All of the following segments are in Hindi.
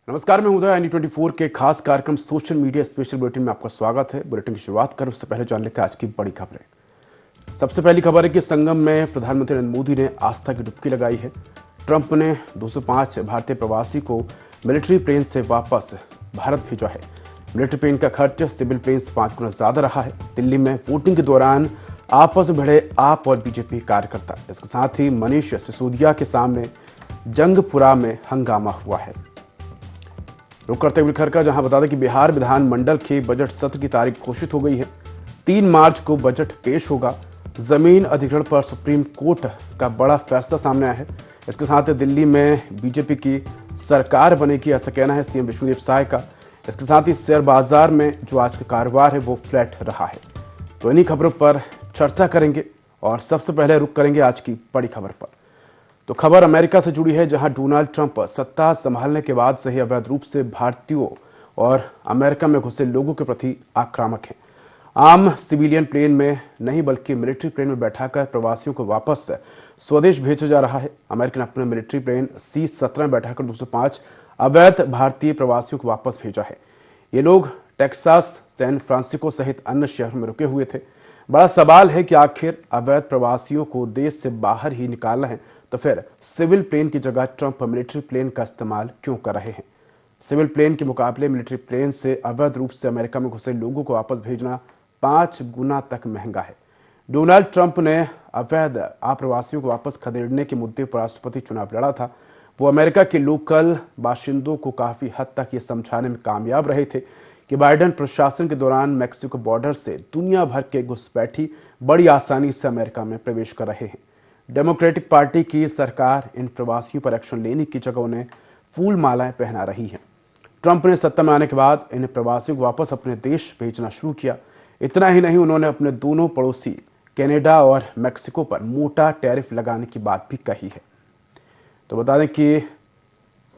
नमस्कार, मैं उदय ND24 के खास कार्यक्रम सोशल मीडिया स्पेशल बुलेटिन में आपका स्वागत है। बुलेटिन की शुरुआत कर उससे पहले जान लेते हैं आज की बड़ी खबरें। सबसे पहली खबर है कि संगम में प्रधानमंत्री नरेंद्र मोदी ने आस्था की डुबकी लगाई है। ट्रंप ने 205 भारतीय प्रवासी को मिलिट्री प्लेन से वापस भारत भेजा है। मिलिट्री प्लेन का खर्च सिविल प्लेन से 5 गुना ज्यादा रहा है। दिल्ली में वोटिंग के दौरान आपस में भिड़े आप और बीजेपी कार्यकर्ता। इसके साथ ही मनीष सिसोदिया के सामने जंगपुरा में हंगामा हुआ है। रुक करते हुए खबर का, जहां बता दें कि बिहार विधानमंडल के बजट सत्र की तारीख घोषित हो गई है। 3 मार्च को बजट पेश होगा। जमीन अधिग्रहण पर सुप्रीम कोर्ट का बड़ा फैसला सामने आया है। इसके साथ दिल्ली में बीजेपी की सरकार बनेगी, ऐसा कहना है सीएम विष्णुदेव साय का। इसके साथ ही शेयर बाजार में जो आज का कारोबार है वो फ्लैट रहा है। तो इन्हीं खबरों पर चर्चा करेंगे और सबसे पहले रुक करेंगे आज की बड़ी खबर पर। तो खबर अमेरिका से जुड़ी है, जहां डोनाल्ड ट्रंप सत्ता संभालने के बाद से ही अवैध रूप से भारतीयों और अमेरिका में घुसे लोगों के प्रति आक्रामक हैं। आम सिविलियन प्लेन में नहीं बल्कि मिलिट्री प्लेन में बैठाकर प्रवासियों को वापस स्वदेश भेजा जा रहा है। अमेरिका ने अपने मिलिट्री प्लेन C-17 में बैठाकर 205 अवैध भारतीय प्रवासियों को वापस भेजा है। ये लोग टेक्सास, सैन फ्रांसिस्को सहित अन्य शहरों में रुके हुए थे। बड़ा सवाल है कि आखिर अवैध प्रवासियों को देश से बाहर ही निकालना है तो फिर सिविल प्लेन की जगह ट्रंप मिलिट्री प्लेन का इस्तेमाल क्यों कर रहे हैं। सिविल प्लेन के मुकाबले मिलिट्री प्लेन से अवैध रूप से अमेरिका में घुसे लोगों को वापस भेजना 5 गुना तक महंगा है। डोनाल्ड ट्रंप ने अवैध आप्रवासियों को वापस खदेड़ने के मुद्दे पर राष्ट्रपति चुनाव लड़ा था। वो अमेरिका के लोकल बाशिंदों को काफी हद तक ये समझाने में कामयाब रहे थे कि बाइडेन प्रशासन के दौरान मैक्सिको बॉर्डर से दुनिया भर के घुसपैठी बड़ी आसानी से अमेरिका में प्रवेश कर रहे हैं। डेमोक्रेटिक पार्टी की सरकार इन प्रवासियों पर एक्शन लेने की जगह उन्हें फूल मालाएं पहना रही है। ट्रंप ने सत्ता में आने के बाद इन प्रवासियों को वापस अपने देश भेजना शुरू किया। इतना ही नहीं, उन्होंने अपने दोनों पड़ोसी कनाडा और मैक्सिको पर मोटा टैरिफ लगाने की बात भी कही है। तो बता दें कि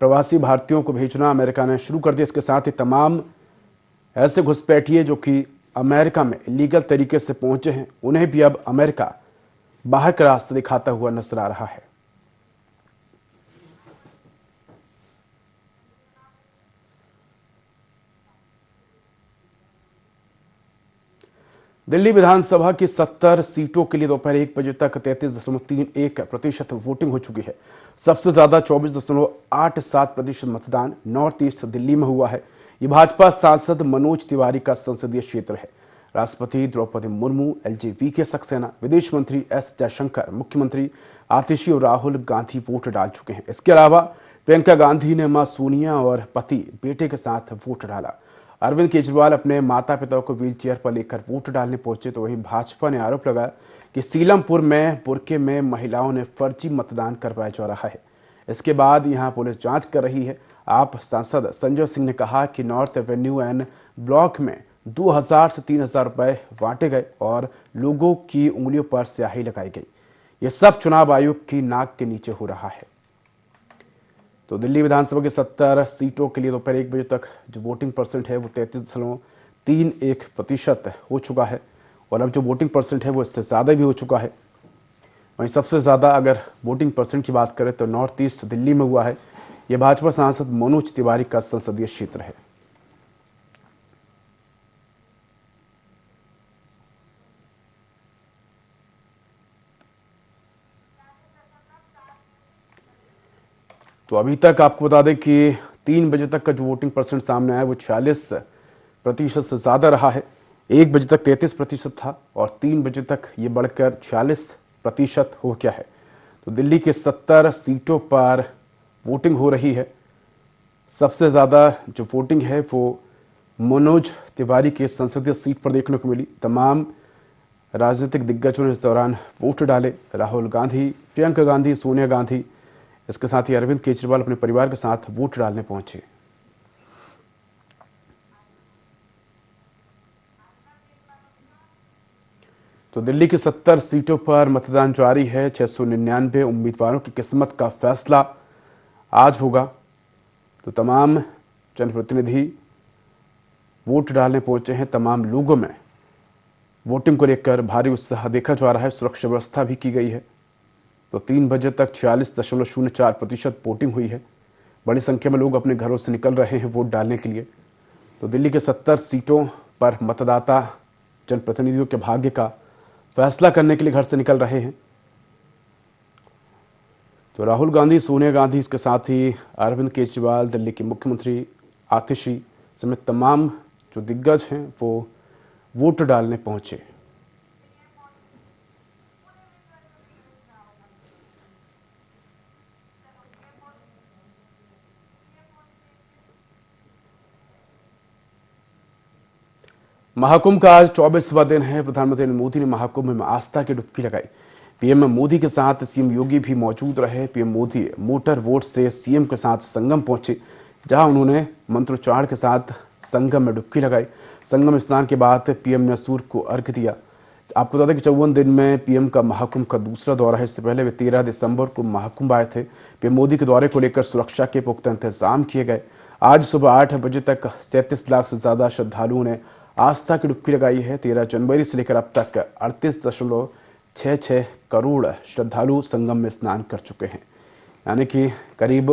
प्रवासी भारतीयों को भेजना अमेरिका ने शुरू कर दिया। इसके साथ ही तमाम ऐसे घुसपैठिए जो कि अमेरिका में इलीगल तरीके से पहुंचे हैं, उन्हें भी अब अमेरिका बाहर का रास्ता दिखाता हुआ नजर आ रहा है। दिल्ली विधानसभा की 70 सीटों के लिए दोपहर 1 बजे तक 33.31% वोटिंग हो चुकी है। सबसे ज्यादा 24.87% मतदान नॉर्थ ईस्ट दिल्ली में हुआ है। ये भाजपा सांसद मनोज तिवारी का संसदीय क्षेत्र है। राष्ट्रपति द्रौपदी मुर्मू, LJP के सक्सेना, विदेश मंत्री S जयशंकर, मुख्यमंत्री आतिशी और राहुल गांधी वोट डाल चुके हैं। इसके अलावा प्रियंका गांधी ने मां सोनिया और पति बेटे के साथ वोट डाला। अरविंद केजरीवाल अपने माता पिता को व्हीलचेयर पर लेकर वोट डालने पहुंचे। तो वहीं भाजपा ने आरोप लगाया कि सीलमपुर में बुरके में महिलाओं ने फर्जी मतदान करवाया जा रहा है। इसके बाद यहां पुलिस जांच कर रही है। आप सांसद संजय सिंह ने कहा कि नॉर्थ एवेन्यू एंड ब्लॉक में 2000 से 3000 रुपए बांटे गए और लोगों की उंगलियों पर स्याही लगाई गई। यह सब चुनाव आयोग की नाक के नीचे हो रहा है। तो दिल्ली विधानसभा की 70 सीटों के लिए दोपहर 1 बजे तक जो वोटिंग परसेंट है वो 33.31% हो चुका है और अब जो वोटिंग परसेंट है वो इससे ज़्यादा भी हो चुका है। वहीं सबसे ज़्यादा अगर वोटिंग परसेंट की बात करें तो नॉर्थ ईस्ट दिल्ली में हुआ है। यह भाजपा सांसद मनोज तिवारी का संसदीय क्षेत्र है। तो अभी तक आपको बता दें कि 3 बजे तक का जो वोटिंग परसेंट सामने आया वो 46% से ज़्यादा रहा है। 1 बजे तक 33% था और 3 बजे तक ये बढ़कर 46% हो गया है। तो दिल्ली के 70 सीटों पर वोटिंग हो रही है। सबसे ज़्यादा जो वोटिंग है वो मनोज तिवारी के संसदीय सीट पर देखने को मिली। तमाम राजनीतिक दिग्गजों ने इस दौरान वोट डाले। राहुल गांधी, प्रियंका गांधी, सोनिया गांधी, इसके साथ ही अरविंद केजरीवाल अपने परिवार के साथ वोट डालने पहुंचे। तो दिल्ली की 70 सीटों पर मतदान जारी है। 699 उम्मीदवारों की किस्मत का फैसला आज होगा। तो तमाम जनप्रतिनिधि वोट डालने पहुंचे हैं। तमाम लोगों में वोटिंग को लेकर भारी उत्साह देखा जा रहा है। सुरक्षा व्यवस्था भी की गई है। तो 3 बजे तक 46.04% वोटिंग हुई है। बड़ी संख्या में लोग अपने घरों से निकल रहे हैं वोट डालने के लिए। तो दिल्ली के 70 सीटों पर मतदाता जनप्रतिनिधियों के भाग्य का फैसला करने के लिए घर से निकल रहे हैं। तो राहुल गांधी, सोनिया गांधी, इसके साथ ही अरविंद केजरीवाल, दिल्ली के मुख्यमंत्री आतिशी समेत तमाम जो दिग्गज हैं वो वोट डालने पहुंचे। महाकुंभ का आज 24वां दिन है। प्रधानमंत्री नरेंद्र मोदी ने महाकुंभ में आस्था की डुबकी लगाई। पीएम मोदी के साथ सीएम योगी भी मौजूद रहे। पीएम मोदी मोटर बोट से सीएम के साथ संगम पहुंचे, जहां उन्होंने मंत्रोच्चारण के साथ संगम में डुबकी लगाई। संगम स्नान के बाद पीएम ने सूर्य को अर्घ्य दिया। आपको बता दें कि 54 दिन में पीएम का महाकुंभ का दूसरा दौरा है। इससे पहले वे 13 दिसंबर को महाकुंभ आए थे। पीएम मोदी के दौरे को लेकर सुरक्षा के पुख्ता इंतजाम किए गए। आज सुबह 8 बजे तक 37 लाख से ज्यादा श्रद्धालुओं ने आस्था की डुबकी लगाई है। 13 जनवरी से लेकर अब तक 38.66 करोड़ श्रद्धालु संगम में स्नान कर चुके हैं, यानी कि करीब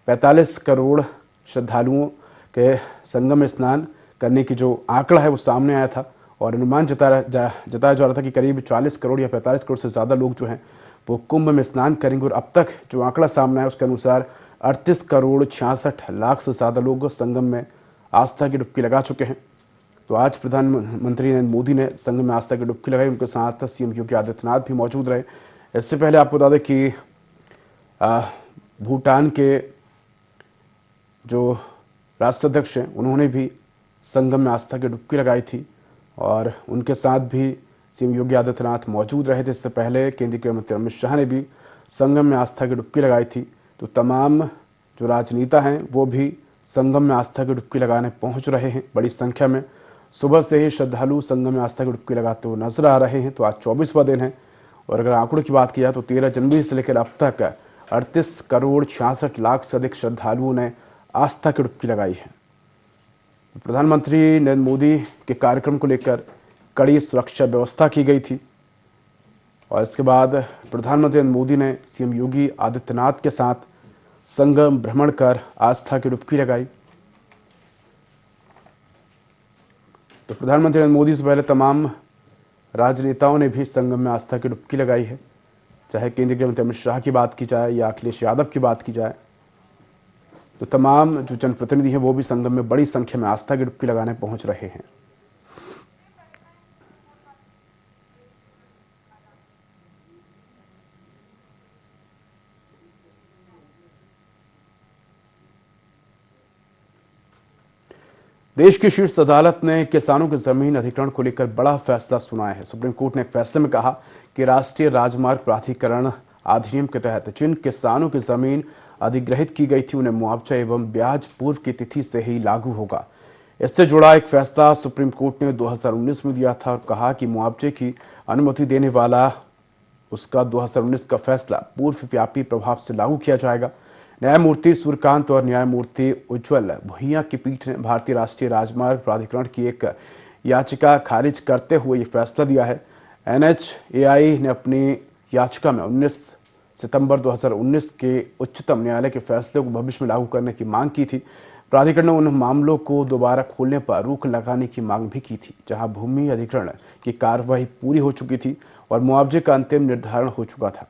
45 करोड़ श्रद्धालुओं के संगम में स्नान करने की जो आंकड़ा है वो सामने आया था। और अनुमान जताया जा रहा था कि करीब 40 करोड़ या 45 करोड़ से ज़्यादा लोग जो हैं वो कुंभ में स्नान करेंगे। और अब तक जो आंकड़ा सामने आया उसके अनुसार 38 करोड़ 66 लाख से ज़्यादा लोग संगम में आस्था की डुबकी लगा चुके हैं। तो आज प्रधानमंत्री नरेंद्र मोदी ने संगम में आस्था की डुबकी लगाई। उनके साथ सीएम योगी आदित्यनाथ भी मौजूद रहे। इससे पहले आपको बता दें कि भूटान के जो राष्ट्राध्यक्ष हैं उन्होंने भी संगम में आस्था की डुबकी लगाई थी और उनके साथ भी सीएम योगी आदित्यनाथ मौजूद रहे थे। इससे पहले केंद्रीय गृह मंत्री अमित शाह ने भी संगम में आस्था की डुबकी लगाई थी। तो तमाम जो राजनेता हैं वो भी संगम में आस्था की डुबकी लगाने पहुंच रहे हैं। बड़ी संख्या में सुबह से ही श्रद्धालु संगम में आस्था की डुबकी लगाते हुए नजर आ रहे हैं। तो आज 24वां दिन है और अगर आंकड़ों की बात की जाए तो 13 जनवरी से लेकर अब तक 38 करोड़ 66 लाख से अधिक श्रद्धालुओं ने आस्था की डुबकी लगाई है। प्रधानमंत्री नरेंद्र मोदी के कार्यक्रम को लेकर कड़ी सुरक्षा व्यवस्था की गई थी और इसके बाद प्रधानमंत्री नरेंद्र मोदी ने सीएम योगी आदित्यनाथ के साथ संगम भ्रमण कर आस्था की डुबकी लगाई। तो प्रधानमंत्री नरेंद्र मोदी से पहले तमाम राजनेताओं ने भी संगम में आस्था की डुबकी लगाई है, चाहे केंद्रीय गृह मंत्री अमित शाह की बात की जाए या अखिलेश यादव की बात की जाए। तो तमाम जो जनप्रतिनिधि हैं वो भी संगम में बड़ी संख्या में आस्था की डुबकी लगाने पहुंच रहे हैं। देश की शीर्ष अदालत ने किसानों की जमीन अधिग्रहण को लेकर बड़ा फैसला सुनाया है। सुप्रीम कोर्ट ने एक फैसले में कहा कि राष्ट्रीय राजमार्ग प्राधिकरण अधिनियम के तहत जिन किसानों की जमीन अधिग्रहित की गई थी उन्हें मुआवजा एवं ब्याज पूर्व की तिथि से ही लागू होगा। इससे जुड़ा एक फैसला सुप्रीम कोर्ट ने 2019 में दिया था और कहा कि मुआवजे की अनुमति देने वाला उसका 2019 का फैसला पूर्व व्यापी प्रभाव से लागू किया जाएगा। न्यायमूर्ति सूर्यकांत और न्यायमूर्ति उज्ज्वल भुइयां की पीठ ने भारतीय राष्ट्रीय राजमार्ग प्राधिकरण की एक याचिका खारिज करते हुए ये फैसला दिया है। NHAI ने अपनी याचिका में 19 सितंबर 2019 के उच्चतम न्यायालय के फैसले को भविष्य में लागू करने की मांग की थी। प्राधिकरण ने उन मामलों को दोबारा खोलने पर रोक लगाने की मांग भी की थी जहां भूमि अधिग्रहण की कार्यवाही पूरी हो चुकी थी और मुआवजे का अंतिम निर्धारण हो चुका था।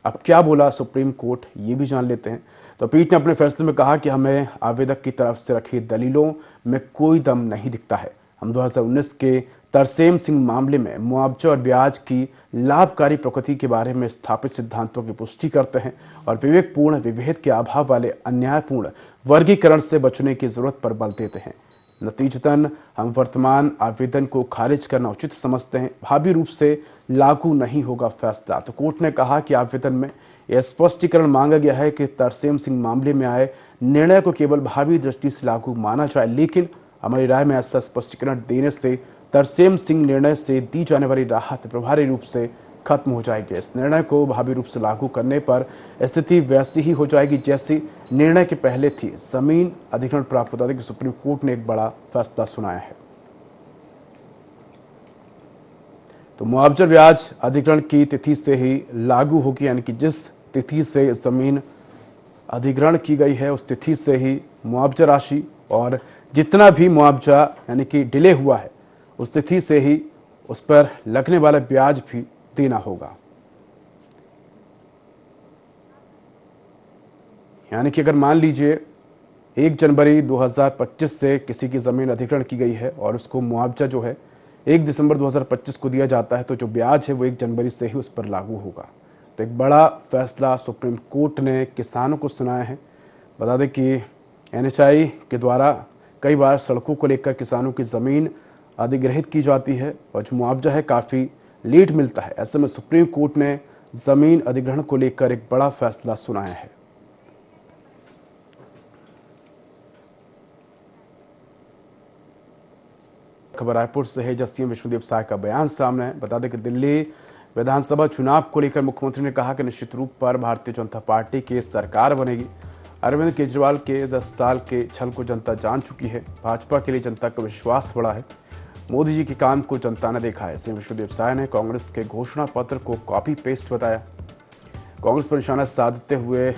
अब क्या बोला सुप्रीम कोर्ट, ये भी जान लेते हैं। तो पीठ ने अपने फैसले में कहा कि हमें आवेदक की तरफ से रखी दलीलों में कोई दम नहीं दिखता है। हम 2019 के तरसेम सिंह मामले में मुआवजा और ब्याज की लाभकारी प्रकृति के बारे में स्थापित सिद्धांतों की पुष्टि करते हैं और विवेकपूर्ण विभेद के अभाव वाले अन्यायपूर्ण वर्गीकरण से बचने की जरूरत पर बल देते हैं। नतीजतन हम वर्तमान आवेदन को खारिज करना उचित समझते हैं। भावी रूप से लागू नहीं होगा फैसला। तो कोर्ट ने कहा कि आवेदन में यह स्पष्टीकरण मांगा गया है कि तरसेम सिंह मामले में आए निर्णय को केवल भावी दृष्टि से लागू माना जाए, लेकिन हमारी राय में ऐसा स्पष्टीकरण देने से तरसेम सिंह निर्णय से दी जाने वाली राहत प्रभावी रूप से खत्म हो जाएगी। इस निर्णय को भावी रूप से लागू करने पर स्थिति वैसी ही हो जाएगी जैसी निर्णय के पहले थी। जमीन अधिग्रहण प्राप्त बता दें कि सुप्रीम कोर्ट ने एक बड़ा फैसला सुनाया है। तो मुआवजा ब्याज अधिग्रहण की तिथि से ही लागू होगी, यानी कि जिस तिथि से जमीन अधिग्रहण की गई है उस तिथि से ही मुआवजा राशि और जितना भी मुआवजा यानी कि डिले हुआ है उस तिथि से ही उस पर लगने वाला ब्याज भी देना होगा। यानी कि अगर मान लीजिए 1 जनवरी 2025 से किसी की ज़मीन अधिग्रहण की गई है और उसको मुआवजा जो है 1 दिसंबर 2025 को दिया जाता है, तो जो ब्याज है वो 1 जनवरी से ही उस पर लागू होगा। तो एक बड़ा फैसला सुप्रीम कोर्ट ने किसानों को सुनाया है। बता दें कि एनएचआई के द्वारा कई बार सड़कों को लेकर किसानों की ज़मीन अधिग्रहित की जाती है और जो मुआवजा है काफ़ी लेट मिलता है। ऐसे में सुप्रीम कोर्ट ने ज़मीन अधिग्रहण को लेकर एक बड़ा फैसला सुनाया है। खबर रायपुर से है, जस्टिस विष्णुदेव साय का बयान सामने है। बता दें कि दिल्ली विधानसभा चुनाव को लेकर मुख्यमंत्री ने कहा कि निश्चित रूप पर भारतीय जनता पार्टी की सरकार बनेगी। अरविंद केजरीवाल के 10 साल के छल को जनता जान चुकी है। भाजपा के लिए जनता का विश्वास बढ़ा है। मोदी जी के काम को जनता ने देखा है। सीएम विष्णुदेव साय ने कांग्रेस के घोषणा पत्र को कॉपी पेस्ट बताया। कांग्रेस पर निशाना साधते हुए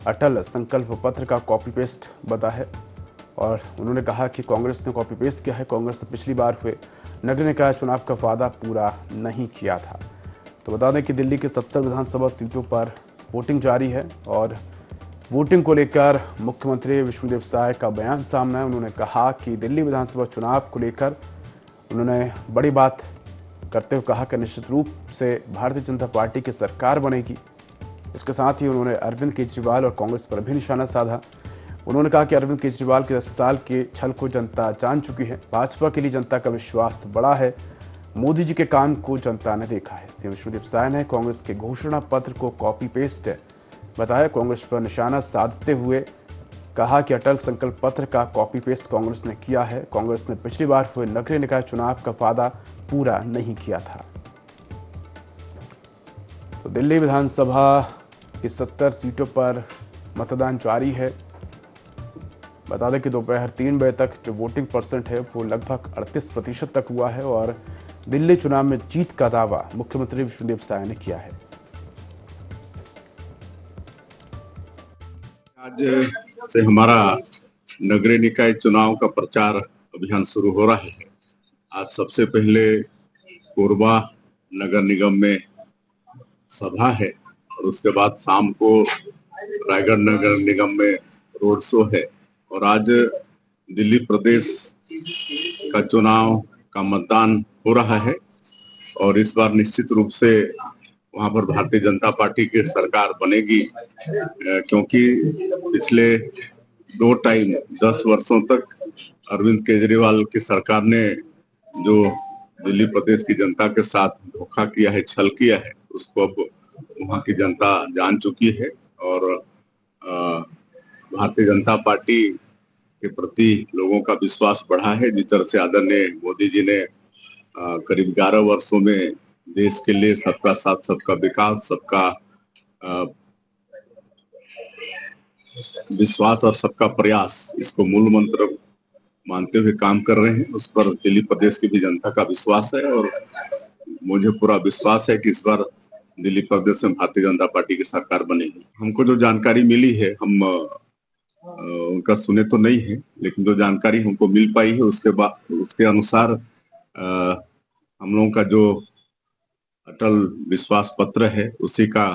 अटल संकल्प पत्र का कॉपी पेस्ट बताया है और उन्होंने कहा कि कांग्रेस ने कॉपी पेस्ट किया है। कांग्रेस ने पिछली बार हुए नगर निकाय चुनाव का वादा पूरा नहीं किया था। तो बता दें कि दिल्ली के 70 विधानसभा सीटों पर वोटिंग जारी है और वोटिंग को लेकर मुख्यमंत्री विष्णुदेव साय का बयान सामने है। उन्होंने कहा कि दिल्ली विधानसभा चुनाव को लेकर उन्होंने बड़ी बात करते हुए कहा कि निश्चित रूप से भारतीय जनता पार्टी की सरकार बनेगी। इसके साथ ही उन्होंने अरविंद केजरीवाल और कांग्रेस पर भी निशाना साधा। उन्होंने कहा कि अरविंद केजरीवाल के 10 साल के छल को जनता जान चुकी है। भाजपा के लिए जनता का विश्वास बढ़ा है। मोदी जी के काम को जनता ने देखा है। सीएम विष्णुदेव साय ने कांग्रेस के घोषणा पत्र को कॉपी पेस्ट बताया। कांग्रेस पर निशाना साधते हुए कहा कि अटल संकल्प पत्र का कॉपी पेस्ट कांग्रेस ने किया है। कांग्रेस ने पिछली बार हुए नगरीय निकाय चुनाव का वादा पूरा नहीं किया था। तो दिल्ली विधानसभा की 70 सीटों पर मतदान जारी है। बता दें कि दोपहर 3 बजे तक जो वोटिंग परसेंट है वो लगभग 38% तक हुआ है और दिल्ली चुनाव में जीत का दावा मुख्यमंत्री विष्णुदेव साय ने किया है। आज से हमारा नगरीय निकाय चुनाव का प्रचार अभियान शुरू हो रहा है। आज सबसे पहले कोरबा नगर निगम में सभा है और उसके बाद शाम को रायगढ़ नगर निगम में रोड शो है और आज दिल्ली प्रदेश का चुनाव का मतदान हो रहा है और इस बार निश्चित रूप से वहां पर भारतीय जनता पार्टी की सरकार बनेगी, क्योंकि पिछले 10 वर्षों तक अरविंद केजरीवाल की सरकार ने जो दिल्ली प्रदेश की जनता के साथ धोखा किया है, छल किया है, उसको अब वहां की जनता जान चुकी है और भारतीय जनता पार्टी के प्रति लोगों का विश्वास बढ़ा है। जिस तरह से आदरणीय मोदी जी ने करीब 11 वर्षों में देश के लिए सबका साथ, सबका विकास, सबका विश्वास और सबका प्रयास, इसको मूल मंत्र मानते हुए काम कर रहे हैं, उस पर दिल्ली प्रदेश की भी जनता का विश्वास है और मुझे पूरा विश्वास है कि इस बार दिल्ली प्रदेश में भारतीय जनता पार्टी की सरकार बनेगी। हमको जो जानकारी मिली है, हम उनका सुने तो नहीं है, लेकिन जो जानकारी हमको मिल पाई है उसके अनुसार हम लोगों का जो अटल विश्वास पत्र है उसी का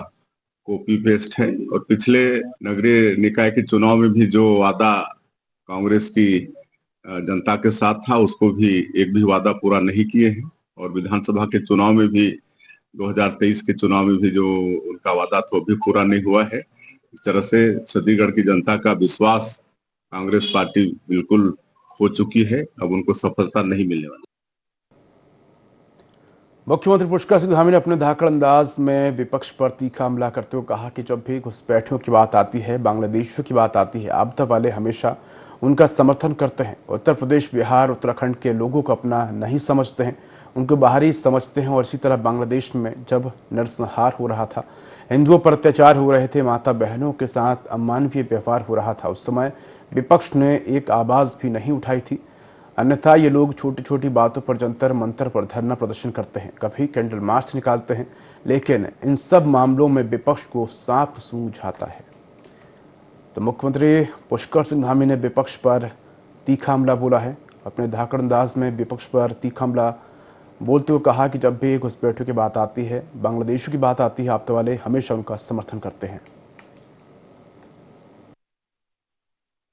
कॉपी पेस्ट है और पिछले नगरीय निकाय के चुनाव में भी जो वादा कांग्रेस की जनता के साथ था, उसको भी एक भी वादा पूरा नहीं किए हैं और विधानसभा के चुनाव में भी 2023 के चुनाव में भी जो उनका वादा था वो भी पूरा नहीं हुआ है। इस तरह से छत्तीसगढ़ की जनता का विश्वास कांग्रेस पार्टी बिल्कुल हो चुकी है, अब उनको सफलता नहीं मिलने वाली। मुख्यमंत्री पुष्कर सिंह धामी ने अपने धाकड़ अंदाज में विपक्ष पर तीखा हमला करते हुए कहा कि जब भी घुसपैठियों की बात आती है, बांग्लादेशियों की बात आती है, आपदा वाले हमेशा उनका समर्थन करते हैं। उत्तर प्रदेश, बिहार, उत्तराखंड के लोगों को अपना नहीं समझते हैं, उनको बाहरी समझते हैं। और इसी तरह बांग्लादेश में जब नरसंहार हो रहा था, हिंदुओं पर अत्याचार हो रहे थे, माता बहनों के साथ अमानवीय व्यवहार हो रहा था, उस समय विपक्ष ने एक आवाज़ भी नहीं उठाई थी। अन्यथा ये लोग छोटी छोटी बातों पर जंतर मंतर पर धरना प्रदर्शन करते हैं, कभी कैंडल मार्च निकालते हैं, लेकिन इन सब मामलों में विपक्ष को सांप सूंघ आता है। तो मुख्यमंत्री पुष्कर सिंह धामी ने विपक्ष पर तीखा हमला बोला है। अपने धाकड़ अंदाज में विपक्ष पर तीखा हमला बोलते हुए कहा कि जब भी घुसपैठियों की बात आती है, बांग्लादेशियों की बात आती है, आप तो वाले हमेशा उनका समर्थन करते हैं।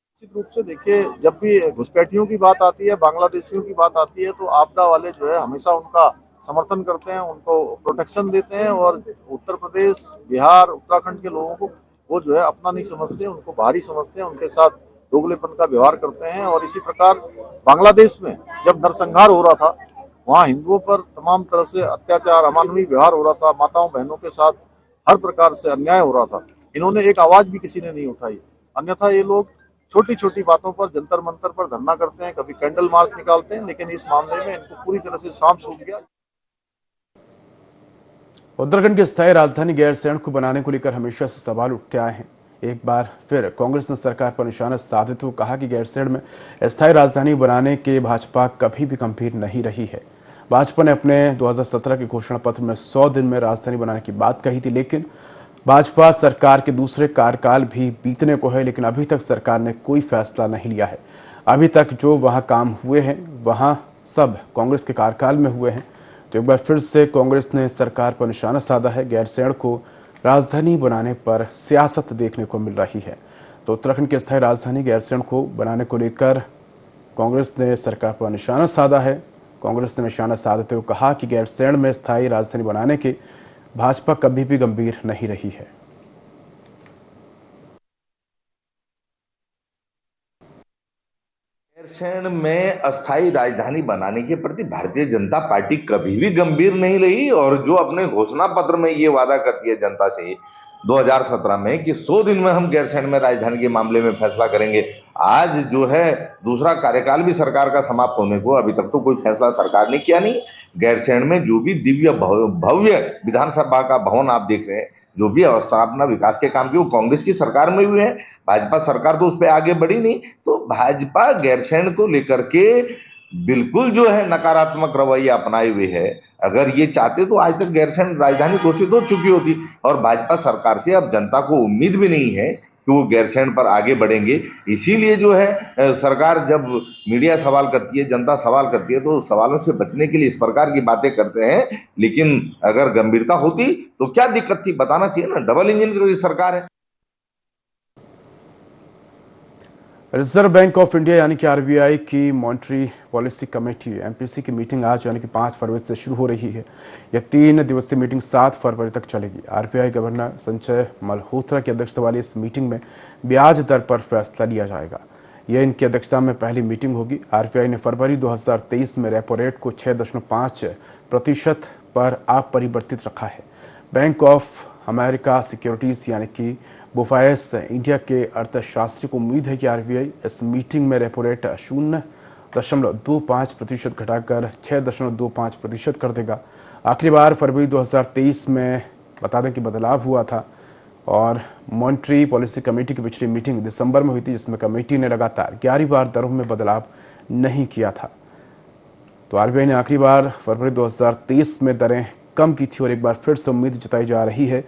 निश्चित रूप से देखिए, जब भी घुसपैठियों की बात आती है, बांग्लादेशियों की बात आती है, तो आपदा वाले जो है हमेशा उनका समर्थन करते हैं, उनको प्रोटेक्शन देते हैं। और उत्तर प्रदेश, बिहार, उत्तराखंड के लोगों को वो जो है अपना नहीं समझते, उनको बाहरी समझते हैं, उनके साथ दोगलेपन का व्यवहार करते हैं। और इसी प्रकार बांग्लादेश में जब नरसंहार हो रहा था, वहाँ हिंदुओं पर तमाम तरह से अत्याचार, अमानवीय व्यवहार हो रहा था, माताओं बहनों के साथ हर प्रकार से अन्याय हो रहा था। इन्होंने एक आवाज भी किसी ने नहीं उठाई। अन्यथा ये लोग छोटी छोटी बातों पर जंतर मंतर पर धरना करते हैं, कभी कैंडल मार्च निकालते हैं, लेकिन इस मामले में इनको पूरी तरह से सांप सूख गया। उत्तराखंड की स्थायी राजधानी गैरसैंण को बनाने को लेकर हमेशा से सवाल उठते आए हैं। एक बार फिर कांग्रेस ने सरकार पर निशाना साधते हुए कहा कि गैरसैंण में स्थायी राजधानी बनाने के भाजपा कभी भी गंभीर नहीं रही है। भाजपा ने अपने 2017 के घोषणा पत्र में 100 दिन में राजधानी बनाने की बात कही थी, लेकिन भाजपा सरकार के दूसरे कार्यकाल भी बीतने को है, लेकिन अभी तक सरकार ने कोई फैसला नहीं लिया है। अभी तक जो वहां काम हुए हैं वहां सब कांग्रेस के कार्यकाल में हुए हैं। तो एक बार फिर से कांग्रेस ने सरकार पर निशाना साधा है। गैरसैंण को राजधानी बनाने पर सियासत देखने को मिल रही है। तो उत्तराखंड की स्थायी राजधानी गैरसैंण को बनाने को लेकर कांग्रेस ने सरकार पर निशाना साधा है। कांग्रेस ने निशाना साधते हुए कहा कि गैरसैंण में स्थायी राजधानी बनाने के भाजपा कभी भी गंभीर नहीं रही है। गैरसैंण में अस्थायी राजधानी बनाने के प्रति भारतीय जनता पार्टी कभी भी गंभीर नहीं रही। और जो अपने घोषणा पत्र में ये वादा करती है जनता से 2017 में कि 100 दिन में हम गैरसैंण में राजधानी के मामले में फैसला करेंगे, आज जो है दूसरा कार्यकाल भी सरकार का समाप्त होने को अभी तक तो कोई फैसला सरकार ने किया नहीं। गैरसैंण में जो भी दिव्य भव्य विधानसभा का भवन आप देख रहे हैं, जो भी अवस्थापना विकास के काम किए वो कांग्रेस की सरकार में हुए हैं। भाजपा सरकार तो उस पर आगे बढ़ी नहीं। तो भाजपा गैरसैंण को लेकर के बिल्कुल जो है नकारात्मक रवैया अपनाए हुए है। अगर ये चाहते तो आज तक गैरसैंण राजधानी घोषित हो चुकी होती। और भाजपा सरकार से अब जनता को उम्मीद भी नहीं है कि वो गैरसैंण पर आगे बढ़ेंगे। इसीलिए जो है सरकार जब मीडिया सवाल करती है, जनता सवाल करती है, तो सवालों से बचने के लिए इस प्रकार की बातें करते हैं। लेकिन अगर गंभीरता होती तो क्या दिक्कत थी, बताना चाहिए ना। डबल इंजन की सरकार है। रिजर्व बैंक ऑफ इंडिया यानी कि आरबीआई की मॉनेटरी पॉलिसी कमेटी एमपीसी की मीटिंग आज यानी कि 5 फरवरी से शुरू हो रही है। यह 3 दिवसीय मीटिंग 7 फरवरी तक चलेगी। आरबीआई गवर्नर संजय मल्होत्रा की अध्यक्षता वाली इस मीटिंग में ब्याज दर पर फैसला लिया जाएगा। यह इनकी अध्यक्षता में पहली मीटिंग होगी। आरबीआई ने फरवरी 2023 में रेपो रेट को 6.5% पर अपरिवर्तित रखा है। बैंक ऑफ अमेरिका सिक्योरिटीज यानी कि बोफायस इंडिया के अर्थशास्त्री को उम्मीद है कि आरबीआई इस मीटिंग में रेपो रेट 0.25% घटाकर 6.25% कर देगा। आखिरी बार फरवरी 2023 में बता दें कि बदलाव हुआ था और मॉनेटरी पॉलिसी कमेटी की पिछली मीटिंग दिसंबर में हुई थी, जिसमें कमेटी ने लगातार 11 बार दरों में बदलाव नहीं किया था। तो आरबीआई ने आखिरी बार फरवरी 2023 में दरें कम की थी और एक बार फिर से उम्मीद जताई जा रही है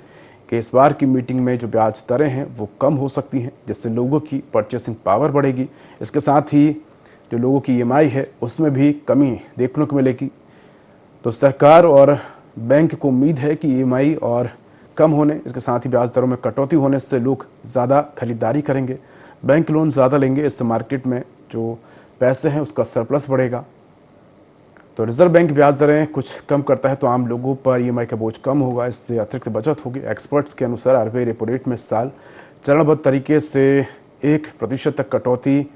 कि इस बार की मीटिंग में जो ब्याज दरें हैं वो कम हो सकती हैं, जिससे लोगों की परचेसिंग पावर बढ़ेगी। इसके साथ ही जो लोगों की ईएमआई है उसमें भी कमी देखने को मिलेगी। तो सरकार और बैंक को उम्मीद है कि ईएमआई और कम होने, इसके साथ ही ब्याज दरों में कटौती होने से लोग ज़्यादा खरीदारी करेंगे, बैंक लोन ज़्यादा लेंगे। इससे मार्केट में जो पैसे हैं उसका सरप्लस बढ़ेगा। तो रिजर्व बैंक ब्याज दरें कुछ कम करता है तो आम लोगों पर ईएमआई का बोझ कम होगा, इससे अतिरिक्त बचत होगी। एक्सपर्ट्स के अनुसार आरबीआई रेपो रेट में साल चरणबद्ध तरीके से 1% तक कटौती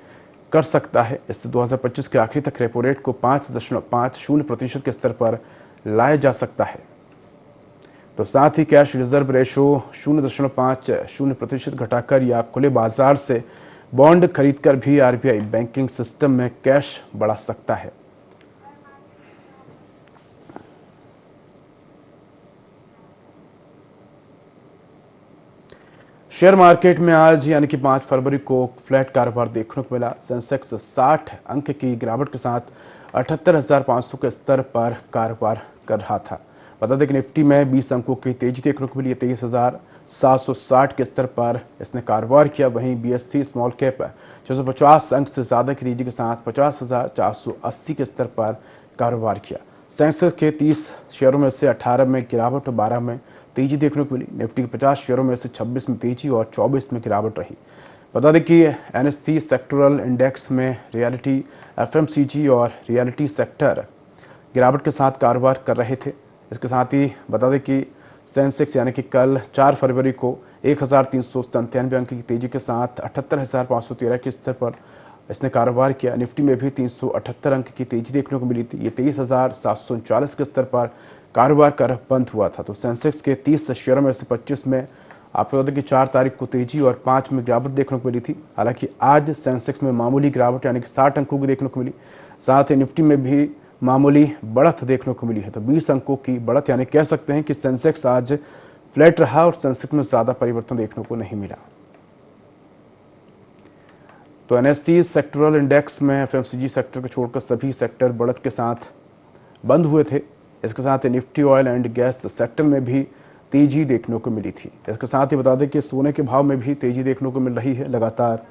कर सकता है। इससे 2025 के आखिरी तक रेपो रेट को 5.50% के स्तर पर लाया जा सकता है। तो साथ ही कैश रिजर्व रेशो 0.50% घटाकर या खुले बाजार से बॉन्ड खरीदकर भी आरबीआई बैंकिंग सिस्टम में कैश बढ़ा सकता है। शेयर मार्केट में आज यानी कि 5 फरवरी को फ्लैट कारोबार देखने को मिला। सेंसेक्स 60 अंक की गिरावट के साथ 78,500 के स्तर पर कारोबार कर रहा था। बता दें कि निफ्टी में 20 अंकों की तेजी देखने को मिली। 760 के स्तर पर इसने कारोबार किया। वहीं BSE स्मॉल कैप 650 अंक से ज़्यादा की तेजी के साथ 50,480 के स्तर पर कारोबार किया। सेंसेक्स के 30 शेयरों में से 18 में गिरावट और 12 में तेजी देखने को मिली। निफ्टी के 50 शेयरों में से 26 में तेजी और 24 में गिरावट रही। बता दें कि NSE सेक्टोरल इंडेक्स में रियलिटी, FMCG और रियलिटी सेक्टर गिरावट के साथ कारोबार कर रहे थे। इसके साथ ही बता दें कि सेंसेक्स यानी कि कल 4 फरवरी को 1397 अंक की तेजी के साथ 78,513 के स्तर पर इसने कारोबार किया। निफ्टी में भी 378 अंक की तेजी देखने को मिली थी। ये 23,739 के स्तर पर कारोबार कर बंद हुआ था। तो सेंसेक्स के 30 शेयरों में से 25 में आपको बता दें कि 4 तारीख को तेजी और 5 में गिरावट देखने को मिली थी। हालांकि आज सेंसेक्स में मामूली गिरावट यानी कि 60 अंकों की देखने को मिली। साथ ही निफ्टी में भी मामूली बढ़त देखने को मिली है। तो 20 अंकों की बढ़त, यानी कह सकते हैं कि सेंसेक्स आज फ्लैट रहा और सेंसेक्स में ज़्यादा परिवर्तन देखने को नहीं मिला। तो NSE सेक्टोरल इंडेक्स में FMCG सेक्टर को छोड़कर सभी सेक्टर बढ़त के साथ बंद हुए थे। इसके साथ ही Nifty oil and gas sector में भी तेजी देखने को मिली थी। इसके साथ ही बता दें कि सोने के भाव में भी तेजी देखने को मिल रही है। लगातार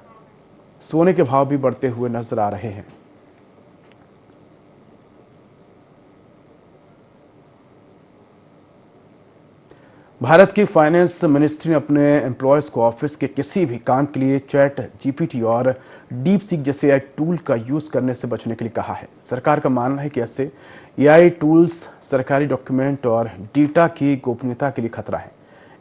सोने के भाव भी बढ़ते हुए नजर आ रहे हैं। भारत की फाइनेंस मिनिस्ट्री ने अपने एम्प्लॉयज़ को ऑफिस के किसी भी काम के लिए चैट GPT और डीप सीक जैसे AI टूल का यूज़ करने से बचने के लिए कहा है। सरकार का मानना है कि ऐसे AI टूल्स सरकारी डॉक्यूमेंट और डेटा की गोपनीयता के लिए खतरा है।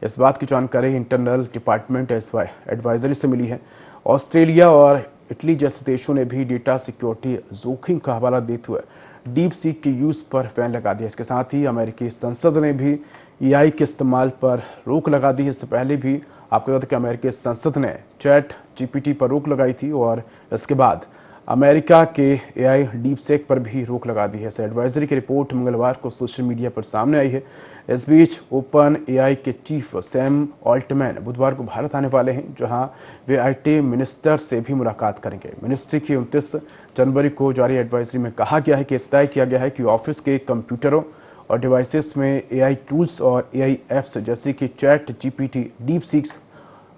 इस बात की जानकारी इंटरनल डिपार्टमेंट एडवाइजरी से मिली है। ऑस्ट्रेलिया और इटली जैसे देशों ने भी डेटा सिक्योरिटी जोखिम का हवाला देते हुए डीप सीक के यूज़ पर बैन लगा दिया। इसके साथ ही अमेरिकी संसद ने भी AI के इस्तेमाल पर रोक लगा दी है। इससे पहले भी आपको बता दें कि अमेरिकी संसद ने चैट GPT पर रोक लगाई थी और इसके बाद अमेरिका के AI डीप सेक पर भी रोक लगा दी है। इस एडवाइजरी की रिपोर्ट मंगलवार को सोशल मीडिया पर सामने आई है। इस बीच ओपन AI के चीफ सैम ऑल्टमैन बुधवार को भारत आने वाले हैं, जहां वे IT मिनिस्टर से भी मुलाकात करेंगे। मिनिस्ट्री की 29 जनवरी को जारी एडवाइजरी में कहा गया है कि तय किया गया है कि ऑफिस के कंप्यूटरों और डिवाइसेस में AI टूल्स और AI एप्स जैसे कि चैट GPT, डीप सीक्स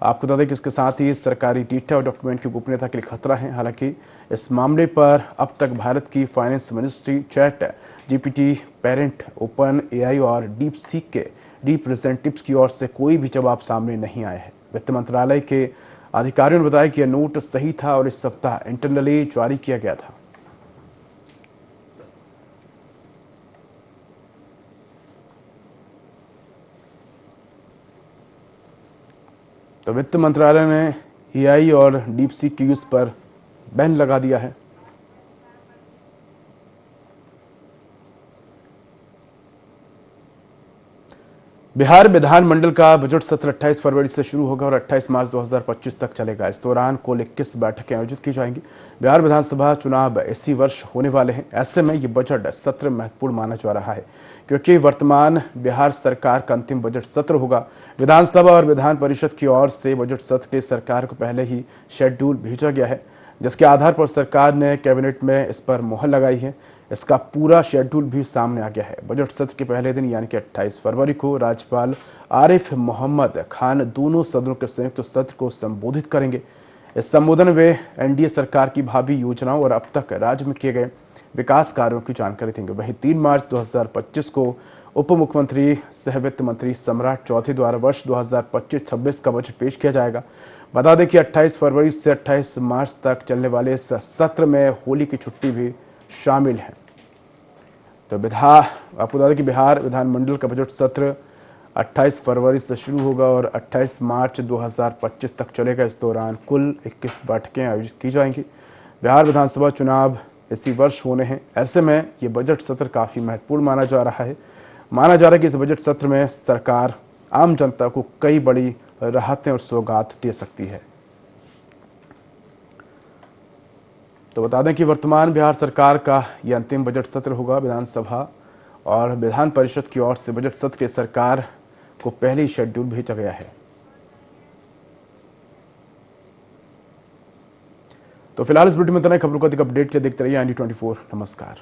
आपको बता दें कि इसके साथ ही सरकारी डेटा और डॉक्यूमेंट की गोपनीयता के लिए खतरा है। हालांकि इस मामले पर अब तक भारत की finance ministry, chat GPT parent, open AI और डीप सीक के रिप्रेजेंटेटिव्स की ओर से कोई भी जवाब सामने नहीं आया है। वित्त मंत्रालय के अधिकारियों ने बताया कि यह नोट सही था और इस सप्ताह इंटरनली जारी किया गया था। तो वित्त मंत्रालय ने AI और डीप सीक के यूज़ पर बैन लगा दिया है। बिहार विधानमंडल का बजट सत्र 28 फरवरी से शुरू होगा और 28 मार्च 2025 तक चलेगा। इस दौरान कुल 21 बैठकें आयोजित की जाएंगी। बिहार विधानसभा चुनाव इसी वर्ष होने वाले हैं। ऐसे में ये बजट सत्र महत्वपूर्ण माना जा रहा है, क्योंकि वर्तमान बिहार सरकार का अंतिम बजट सत्र होगा। विधानसभा और विधान परिषद की ओर से बजट सत्र के सरकार को पहले ही शेड्यूल भेजा गया है, जिसके आधार पर सरकार ने कैबिनेट में इस पर मुहर लगाई है। इसका पूरा शेड्यूल भी सामने आ गया है। बजट सत्र के पहले दिन यानी कि 28 फरवरी को राज्यपाल आरिफ मोहम्मद खान दोनों सदनों के संयुक्त सत्र को संबोधित करेंगे। इस संबोधन में वे NDA सरकार की भावी योजनाओं और अब तक राज्य में किए गए विकास कार्यों की जानकारी देंगे। वहीं 3 मार्च 2025 को उप मुख्यमंत्री सह वित्त मंत्री सम्राट चौधरी द्वारा वर्ष 2025-26 का बजट पेश किया जाएगा। बता दें कि 28 फरवरी से 28 मार्च तक चलने वाले इस सत्र में होली की छुट्टी भी शामिल है। तो आपको बता दें कि बिहार विधानमंडल का बजट सत्र 28 फरवरी से शुरू होगा और 28 मार्च 2025 तक चलेगा। इस दौरान कुल 21 बैठकें आयोजित की जाएंगी। बिहार विधानसभा चुनाव इसी वर्ष होने हैं। ऐसे में ये बजट सत्र काफ़ी महत्वपूर्ण माना जा रहा है। माना जा रहा है कि इस बजट सत्र में सरकार आम जनता को कई बड़ी राहतें और सौगात दे सकती है। तो बता दें कि वर्तमान बिहार सरकार का यह अंतिम बजट सत्र होगा। विधानसभा और विधान परिषद की ओर से बजट सत्र के सरकार को पहले ही शेड्यूल भेजा गया है। तो फिलहाल इस वीडियो में इतना ही। खबरों को अधिक अपडेट के लिए देखते रहिए IND24। नमस्कार।